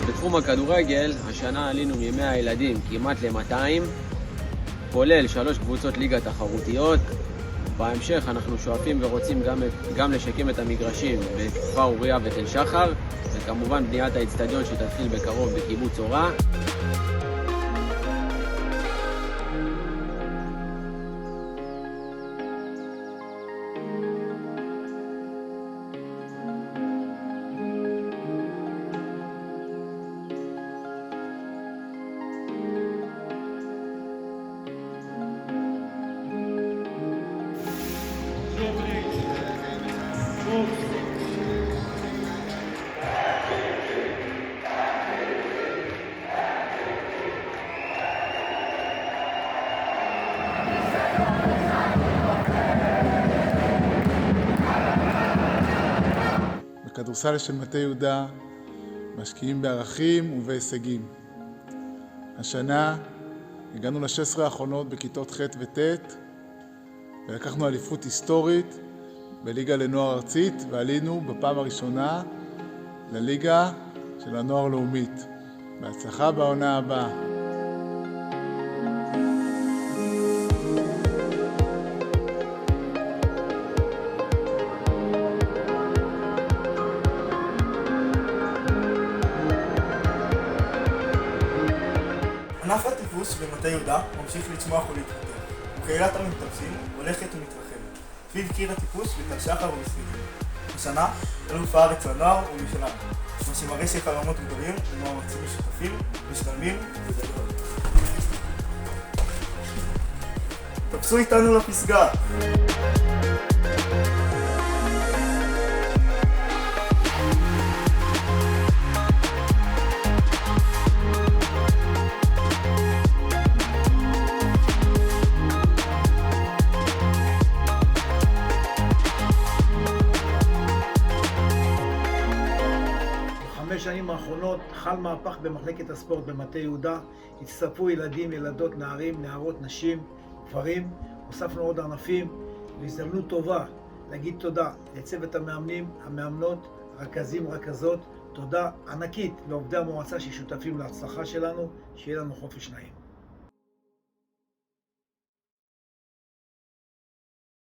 בתחום הכדורגל, השנה עלינו מימי הילדים כמעט ל-200, כולל 3 קבוצות ליגה תחרותיות. בהמשך אנחנו שואפים ורוצים גם לשקם את המגרשים בכפר אוריה ותל שחר, וכמובן בניית האצטדיון שתתחיל בקרוב בקיבוץ אורה. בכדורסל של מטה יהודה משקיעים בערכים ובהישגים. השנה הגענו ל-16 האחרונות בכיתות ח' וט' ולקחנו אליפות היסטורית בליגה לנוער ארצית, ועלינו בפעם הראשונה לליגה של הנוער לאומית. בהצלחה בעונה הבאה. ענף הטיפוס במטה יהודה ממשיך לצמוח ולהתפתח, וקהילת המטפסים הולכת ומתרחבת. סביב קיר הטיפוס בתל שחר ובסביבים. השנה אלוף הארץ לנוער ומשלנו, מה שמראה שחלומות גדולים ומאמצים משותפים משתלמים בגדול. טפסו איתנו לפסגה! בשנים האחרונות חל מהפך במחלקת הספורט במטה יהודה. הצטרפו ילדים, ילדות, נערים, נערות, נשים, גברים. הוספנו עוד ענפים, והזדמנות טובה להגיד תודה לצוות המאמנים, המאמנות, רכזים, רכזות. תודה ענקית לעובדי המועצה ששותפים להצלחה שלנו. שיהיה לנו חופש נעים.